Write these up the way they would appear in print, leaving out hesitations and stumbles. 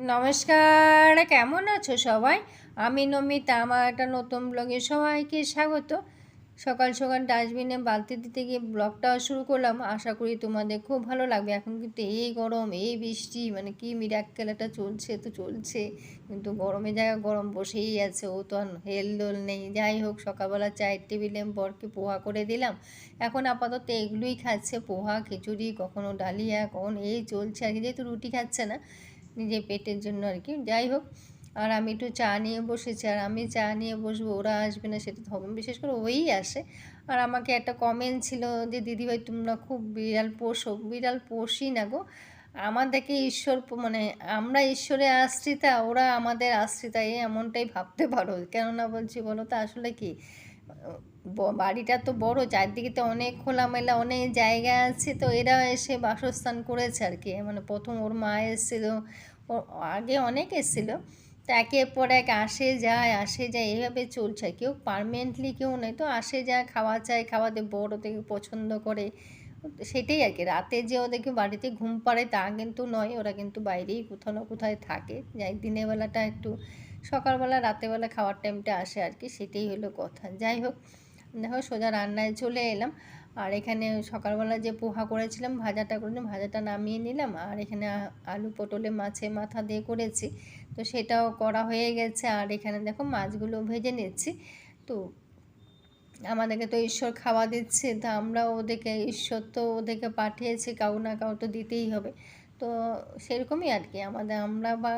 নমস্কার, কেমন আছো সবাই? আমি নমিতা, আমার একটা নতুন ব্লগে সবাইকে স্বাগত। সকাল সকাল ডাস্টবিনে বালতি দিতে গিয়ে ব্লগটা শুরু করলাম। আশা করি তোমাদের খুব ভালো লাগবে। এখন কিন্তু এই গরম, এই বৃষ্টি, মানে কি মিরাক্কেল একটা চলছে তো চলছে, কিন্তু গরমে জায়গায় গরম বসেই আছে। ও তো আর হেলদোল নেই। যাই হোক, সকালবেলা চায়ের টেবিলে বরকে পোহা করে দিলাম। এখন আপাতত এগুলোই খাচ্ছে, পোহা, খিচুড়ি, কখনো ডালিয়া, কখনো এই চলছে আর কি, যেহেতু রুটি খাচ্ছে না নিজের পেটের জন্য আর কি। যাই হোক, আর আমি একটু চা নিয়ে বসেছি, আর আমি চা নিয়ে বসবো, ওরা আসবে না সেটা তো হবে, বিশেষ করে ওই আসে। আর আমাকে একটা কমেন্ট ছিল যে দিদিভাই তোমরা খুব বিড়াল পোষো। বিড়াল পোষি না গো, আমাদেরকে ঈশ্বর মানে আমরা ঈশ্বরের আশ্রিতা, ওরা আমাদের আশ্রিতা, এমনটাই ভাবতে পারো। কেননা বলছি বলো তো, আসলে কি, বাড়িটা তো বড়, চারদিকে তো অনেক খোলামেলা অনেক জায়গা আছে, তো এরা এসে বাসস্থান করেছে আর কি। মানে প্রথম ওর মা এসেছিলো, আগে অনেক এসেছিলো, তো একের পর এক আসে যায় এইভাবে চলছে। কেউ পার্মানেন্টলি কেউ নেই, তো আসে যায়, খাওয়া চায়, খাওয়াতে বড় থেকে পছন্দ করে, সেটাই আর কি। রাতে যে ওদেরকে বাড়িতে ঘুম পাড়ে তা কিন্তু নয়, ওরা কিন্তু বাইরেই কোথাও না কোথায় থাকে। যাই দিনের বেলাটা একটু, সকালবেলা রাতেরবেলা খাওয়ার টাইমটা আসে আর কি, সেটাই হলো কথা। যাই হোক, দেখো সোজা রান্নায় চলে এলাম। আর এখানে সকালবেলা যে পোহা করেছিলাম, ভাজাটা করলাম, ভাজাটা নামিয়ে নিলাম। আর এখানে আলু পটলে মাছের মাথা দিয়ে করেছি, তো সেটাও করা হয়ে গেছে। আর এখানে দেখো মাছগুলো ভেজে নিচ্ছি। তো আমাদেরকে তো ঈশ্বর খাওয়া দিচ্ছে, তা আমরা ওদেরকে, ঈশ্বর তো ওদেরকে পাঠিয়েছে, কাউ না কাউ তো দিতেই হবে। তো সেরকমই আর কি, আমরা বা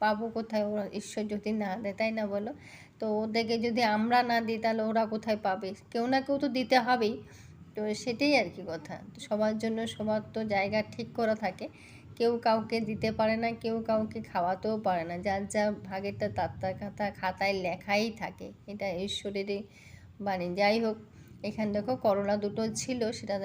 পাবো কোথায়, ওরা ঈশ্বর যদি না দেয়, তাই না বলো? তো ওদেরকে যদি আমরা না দিই তাহলে ওরা কোথায় পাবে? কেউ না কেউ তো দিতে হবেই। তো সেটাই আর কি কথা। তো সবার জন্য সবার তো জায়গা ঠিক করা থাকে, কেউ কাউকে দিতে পারে না, কেউ কাউকে খাওয়াতেও পারে না। যার যা ভাগেরটা তার তার খাতায় লেখাই থাকে, এটা ঈশ্বরেরই বাণী। যাই হোক, এখানে দেখো করলা দুটো ছিল, সেটা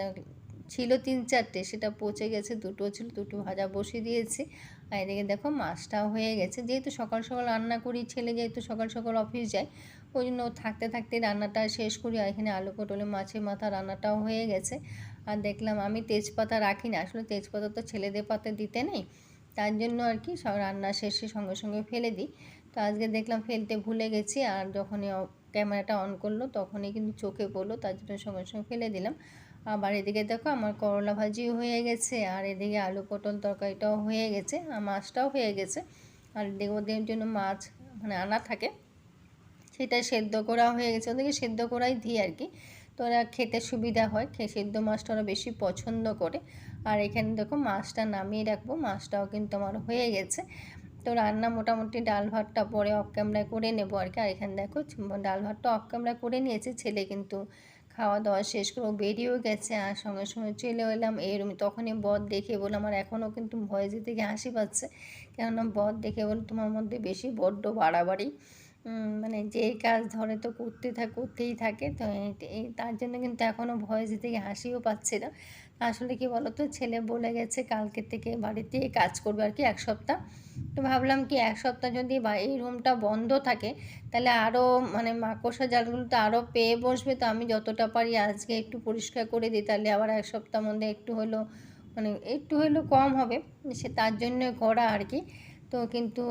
ছিল তিন চারটে, সেটা পচে গেছে, দুটো ছিল, দুটো ভাজা বসিয়ে দিয়েছি। আর এদিকে দেখো মাছটাও হয়ে গেছে, যেহেতু সকাল সকাল রান্না করি, ছেলে যেহেতু সকাল সকাল অফিস যায়, ওই জন্য থাকতে থাকতে রান্নাটা শেষ করি। আর এখানে আলু পটলে মাছের মাথা রান্নাটাও হয়ে গেছে। আর দেখলাম আমি তেজপাতা রাখি না, আসলে তেজপাতা তো ছেলেদের পাতে দিতে নেই, তার জন্য আর কি সব রান্না শেষে সঙ্গে সঙ্গে ফেলে দিই। তো আজকে দেখলাম ফেলতে ভুলে গেছি, আর যখনই ক্যামেরাটা অন করলো তখনই কিন্তু চোখে পড়লো, তার জন্য সঙ্গে সঙ্গে ফেলে দিলাম। আবার এদিকে দেখো আমার করলা ভাজিও হয়ে গেছে, আর এদিকে আলু পটল তরকারিটাও হয়ে গেছে, আর মাছটাও হয়ে গেছে। আর এদিকে ওদের জন্য মাছ মানে আনা থাকে, সেটা সেদ্ধ করা হয়ে গেছে, ওদেরকে সেদ্ধ করাই দিই আর কি। তো ওরা খেতে সুবিধা হয়, সেদ্ধ মাছটা ওরা বেশি পছন্দ করে। আর এখানে দেখো মাছটা নামিয়ে রাখবো, মাছটাও কিন্তু আমার হয়ে গেছে। তো রান্না মোটামুটি, ডাল ভাতটা পরে অফ ক্যামেরায় করে নেবো আর কি। আর এখানে দেখো ডাল ভাতটা অফ ক্যামেরায় করে নিয়েছে, ছেলে কিন্তু খাওয়া দাওয়া শেষ করে বেরিয়েও গেছে। আর সঙ্গে সঙ্গে চলে এলাম এই রুমে, তখনই বর দেখে বলে, আমার এখনও কিন্তু ভয়েসে থেকে হাসি পাচ্ছে, কেননা বর দেখে বলে তোমার মধ্যে বেশি বড্ড বাড়াবাড়ি, মানে যেই কাজ ধরে তো করতেই থাকে। তো তার জন্য কিন্তু এখনও ভয়েস থেকে হাসিও পাচ্ছে না। আসলে কি বলো তো, ছেলে বলে গেছে কালকে থেকে বাড়িতে কাজ করবে আর কি 1 সপ্তাহ। তো ভাবলাম কি 1 সপ্তাহ যদি এই রুমটা বন্ধ থাকে, তাহলে আরও মানে মাকড়সা জালগুলো তো আরও পেয়ে বসবে। তো আমি যতটা পারি আজকে একটু পরিষ্কার করে দিই, তাহলে আবার 1 সপ্তাহ মধ্যে একটু হলেও কম হবে, সে তার জন্য করা আর কি। তো কিন্তু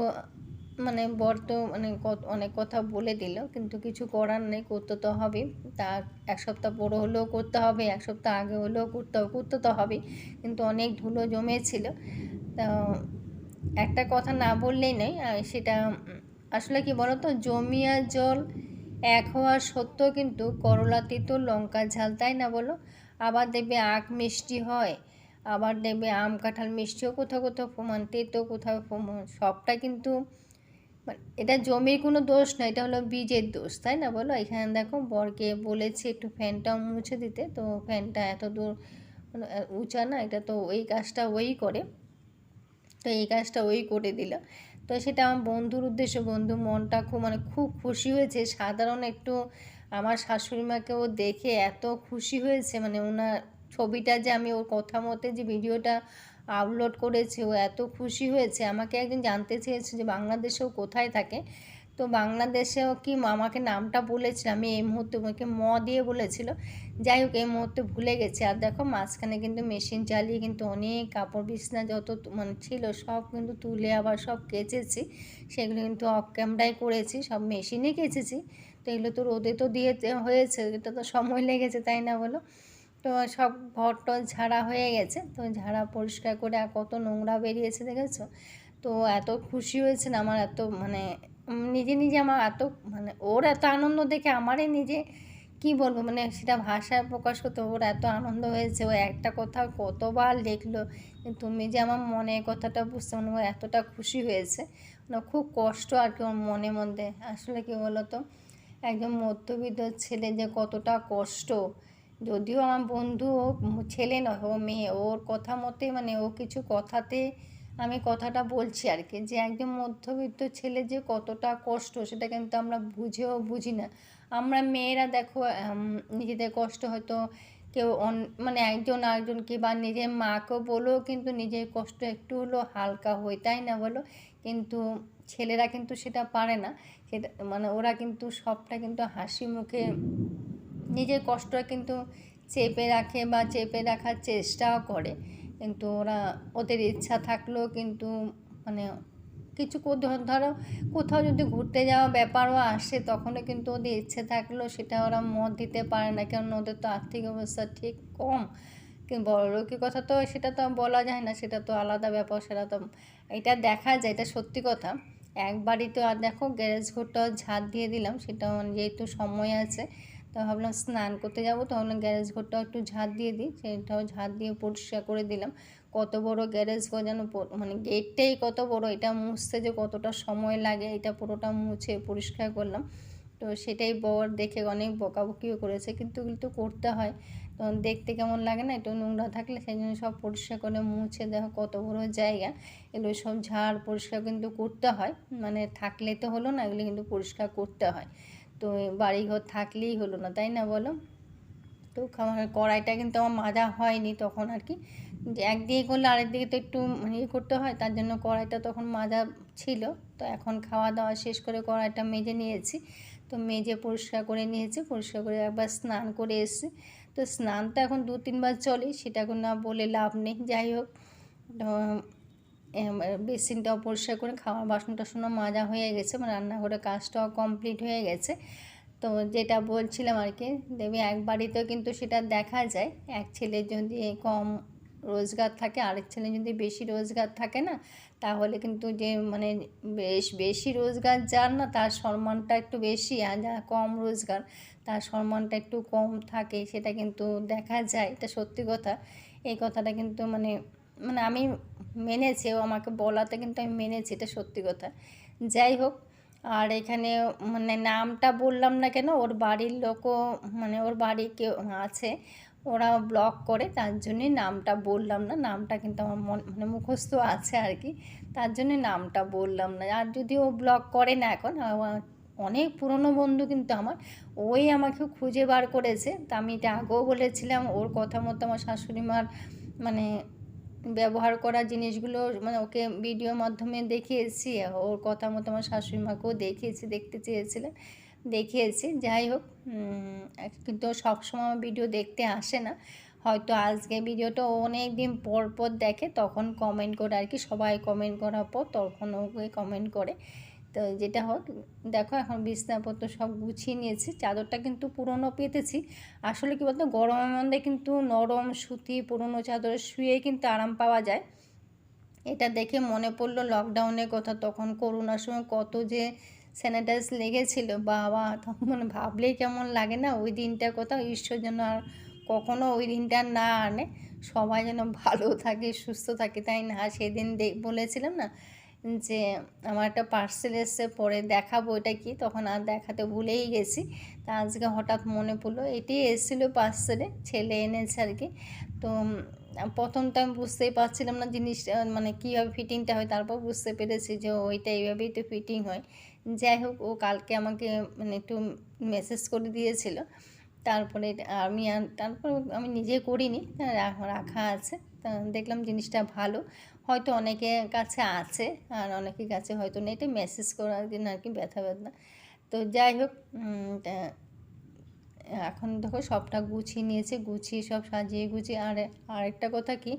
মানে বর তো মানে অনেক কথা বলে দিল, কিন্তু কিছু করার নেই, করতে তো হবে। তা 1 সপ্তাহ বড় হলেও করতে হবে, 1 সপ্তাহ আগে হলেও করতে তো হবে, কিন্তু অনেক ধুলো জমেছিল। তা একটা কথা না বললেই নয়, সেটা আসলে কি বলো তো, জমি আর জল এক হওয়ার সত্ত্বেও কিন্তু করলা তেঁতো লঙ্কা ঝাল, তাই না বলো? আবার দেখবে আখ মিষ্টি হয়, আবার দেখবে আম কাঁঠাল মিষ্টিও কোথাও কোথাও প্রমাণ, তেঁতো কোথাও প্রমাণ, সবটা কিন্তু মানে এটা জমির কোনো দোষ নয়, এটা হলো বীজের দোষ, তাই না বলো? এখানে দেখো বরকে বলেছি একটু ফ্যানটাও মুছে দিতে, তো ফ্যানটা এত দূর মানে উঁচা না, এটা তো ওই কাজটা ওই করে, তো এই কাজটা ওই করে দিল। তো সেটা আমার বন্ধুর উদ্দেশ্যে, বন্ধু মনটা খুব খুশি হয়েছে। সাধারণ একটু আমার শাশুড়ি মাকেও দেখে এত খুশি হয়েছে, মানে ওনার ছবিটা যে আমি ওর কথা মতে যে ভিডিওটা আপলোড করেছি, ও এত খুশি হয়েছে। আমাকে একজন জানতে চেয়েছে যে বাংলাদেশেও কোথায় থাকে, তো বাংলাদেশেও কি আমাকে নামটা বলেছিল, আমি এই মুহূর্তে ওকে দিয়ে বলেছিল যাই হোক এই মুহূর্তে ভুলে গেছি। আর দেখো মাঝখানে কিন্তু মেশিন চালিয়ে কিন্তু অনেক কাপড় বিছনা যত মানে ছিল সব কিন্তু তুলে আবার সব কেচেছি। সেগুলো কিন্তু অফ ক্যামেরায় করেছি, সব মেশিনে কেচেছি। তো এগুলো তো রোদে তো দিয়ে হয়েছে, এটা তো সময় লেগেছে, তাই না বলো? তো সব ঘর টর ঝাড়া হয়ে গেছে, তো ঝাড়া পরিষ্কার করে আর কত নোংরা বেরিয়েছে দেখেছো? তো এত খুশি হয়েছে না আমার, এত মানে নিজে নিজে আমার এত মানে ওর এত আনন্দ দেখে আমারই নিজে কি বলবো, মানে সেটা ভাষায় প্রকাশ করতে, ওর এত আনন্দ হয়েছে। ও একটা কথা কতবার লিখলো, তুমি যে আমার মনের কথাটা বুঝতে, মানে ও এতটা খুশি হয়েছে। মানে খুব কষ্ট আর কি ওর মনের মধ্যে। আসলে কি বলো তো, একজন মধ্যবিত্ত ছেলে যে কতটা কষ্ট, যদিও আমার বন্ধু ও ছেলে নয়, ও মেয়ে, ওর কথা মতে মানে ও কিছু কথাতে আমি কথাটা বলছি আর কি, যে একজন মধ্যবিত্ত ছেলে যে কতটা কষ্ট সেটা কিন্তু আমরা বুঝেও বুঝি না। আমরা মেয়েরা দেখো নিজেদের কষ্ট হয়তো কেউ মানে একজন আরেকজনকে বা নিজের মাকেও বলেও কিন্তু নিজের কষ্ট একটু হলেও হালকা হয়, তাই না বলো? কিন্তু ছেলেরা কিন্তু সেটা পারে না। সেটা মানে ওরা কিন্তু সবটা কিন্তু হাসি মুখে নিজের কষ্টটা কিন্তু চেপে রাখে বা চেপে রাখার চেষ্টাও করে। কিন্তু ওরা ওদের ইচ্ছা থাকলেও কিন্তু মানে কিছু ধরো কোথাও যদি ঘুরতে যাওয়া ব্যাপারও আসে, তখনও কিন্তু ওদের ইচ্ছে থাকলেও সেটা ওরা মত দিতে পারে না, কারণ ওদের তো আর্থিক অবস্থা ঠিক কম। কিন্তু বড়লোকের কথা তো সেটা তো বলা যায় না, সেটা তো আলাদা ব্যাপার, সেটা তো এটা দেখা যায়, এটা সত্যি কথা। একবারই তো আর দেখো গ্যারেজ ঘরটাও ঝাড় দিয়ে দিলাম, সেটা যেহেতু সময় আছে, তো ভাবলাম স্নান করতে যাবো, তখন গ্যারেজ ঘরটাও একটু ঝাড় দিয়ে দিই, সেটাও ঝাড় দিয়ে পরিষ্কার করে দিলাম। কত বড় গ্যারেজ ঘর যেন, মানে গেটটাই কত বড়, এটা মুছতে যে কতটা সময় লাগে, এটা পুরোটা মুছে পরিষ্কার করলাম। তো সেটাই বর দেখে অনেক বকাবকিও করেছে, কিন্তু কিন্তু করতে হয়, তখন দেখতে কেমন লাগে না একটু নোংরা থাকলে, সেই জন্য সব পরিষ্কার করে মুছে, দেখো কত বড় জায়গা, এগুলো সব ঝাড় পরিষ্কার কিন্তু করতে হয়, মানে থাকলে তো হলো না, এগুলো কিন্তু পরিষ্কার করতে হয়। তো বাড়িঘর থাকলেই হলো না, তাই না বলো? তো কড়াইটা কিন্তু আমার মাজা হয়নি তখন আর কি, যে একদিকে করলে আরেক দিকে তো একটু ইয়ে করতে হয়, তার জন্য কড়াইটা তখন মাজা ছিল। তো এখন খাওয়া দাওয়া শেষ করে কড়াইটা মেজে নিয়েছি, তো মেজে পরিষ্কার করে নিয়েছি, পরিষ্কার করে একবার স্নান করে এসেছি। তো স্নান তো এখন 2-3 বার চলে, সেটা না বলে লাভ নেই। যাই হোক, বেসিনটাও পরিষ্কার করে খাওয়ার বাসন টাসনও মাজা হয়ে গেছে, মানে রান্নাঘরের কাজটাও কমপ্লিট হয়ে গেছে। তো যেটা বলছিলাম আর কি, দেবে এক বাড়িতেও কিন্তু সেটা দেখা যায়, এক ছেলে যদি কম রোজগার থাকে, আরেক ছেলে যদি বেশি রোজগার থাকে না, তাহলে কিন্তু যে মানে বেশি রোজগার যার না, তার সম্মানটা একটু বেশি, আর যার কম রোজগার তার সম্মানটা একটু কম থাকে, সেটা কিন্তু দেখা যায়, এটা সত্যি কথা। এই কথাটা কিন্তু মানে মানে আমি মেনেছি, ও আমাকে বলাতে কিন্তু আমি মেনেছি, এটা সত্যি কথা। যাই হোক, আর এখানে মানে নামটা বললাম না কেন, ওর বাড়ির লোকও মানে ওর বাড়ি কেউ আছে, ওরা ব্লগ করে, তার জন্যই নামটা বললাম না। নামটা কিন্তু আমার মানে মুখস্থ আছে আর কি, তার জন্যে নামটা বললাম না। আর যদি ও ব্লগ করে না এখন, অনেক পুরনো বন্ধু কিন্তু আমার, ওই আমাকে খুঁজে বার করেছে। তা আমি এটা আগেও বলেছিলাম, ওর কথা মতো আমার শাশুড়ি মার মানে ব্যবহার করা জিনিসগুলো মানে ওকে ভিডিওর মাধ্যমে দেখিয়েছি, ওর কথা মতো আমার শাশুড়ি মাকেও দেখিয়েছি, দেখতে চেয়েছিলেন, দেখিয়েছি। যাই হোক, কিন্তু সবসময় আমার ভিডিও দেখতে আসে না, হয়তো আজকে ভিডিওটা অনেক দিন পর পর দেখে, তখন কমেন্ট করে আর কি, সবাই কমেন্ট করার পর তখন ওকে কমেন্ট করে। তো যেটা হোক, দেখো এখন বিছনাপত্র সব গুছিয়ে নিয়েছি, চাদরটা কিন্তু পুরনো পেতেছি। আসলে কী বলতো, গরমের মধ্যে কিন্তু নরম সুতি পুরনো চাদরে শুয়ে কিন্তু আরাম পাওয়া যায়। এটা দেখে মনে পড়লো লকডাউনের কথা, তখন করোনার সময় কত যে স্যানিটাইজ লেগেছিল, বাবা, তখন মানে ভাবলেই কেমন লাগে না ওই দিনটার কথা। ঈশ্বর যেন আর কখনো ওই দিনটা না আনে, সবাই যেন ভালো থাকে, সুস্থ থাকে, তাই না? আর সেদিন বলেছিলাম না যে আমার একটা পার্সেল এসছে, পরে দেখাবো এটা কি, তখন আর দেখাতে ভুলেই গেছি। তা আজকে হঠাৎ মনে পড়লো, এটাই এসেছিলো পার্সেলে, ছেলে এনেছে আর কি। তো প্রথম তো আমি বুঝতেই পারছিলাম না জিনিসটা মানে কীভাবে ফিটিংটা হয়, তারপর বুঝতে পেরেছি যে ওইটা এইভাবেই তো ফিটিং হয়। যাই হোক, ও কালকে আমাকে মানে একটু মেসেজ করে দিয়েছিল, তারপরে তারপর আমি নিজে করিনি, রাখা আছে। তা দেখলাম জিনিসটা ভালো, হয়তো অনেকের কাছে আছে আর অনেকের কাছে হয়তো নেই, এটা মেসেজ করার জন্য আর কি, ব্যথা তো যাই হোক, এখন দেখো সবটা গুছিয়ে নিয়েছে, গুছিয়ে সব সাজিয়ে গুছিয়ে। আর আরেকটা কথা কি,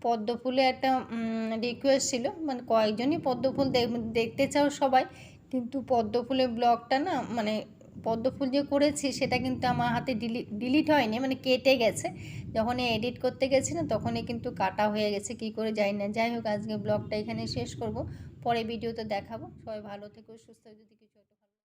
পদ্ম ফুলে একটা রিকোয়েস্ট ছিল, মানে কয়েকজনই পদ্ম ফুল দেখতে চাও সবাই, কিন্তু পদ্ম ফুলের ব্লগটা না, মানে পদ্ম ফুল যে করেছি সেটা কিন্তু আমার হাতে ডিলিট হয়নি, মানে কেটে গেছে। যখন এডিট করতে গেছি না তখনই কিন্তু কাটা হয়ে গেছে, কি করে যাই না। যাই হোক, আজকে ব্লগটা এখানে শেষ করব, পরে ভিডিওতে দেখাবো। সবাই ভালো থেকো, সুস্থ, যদি কিছু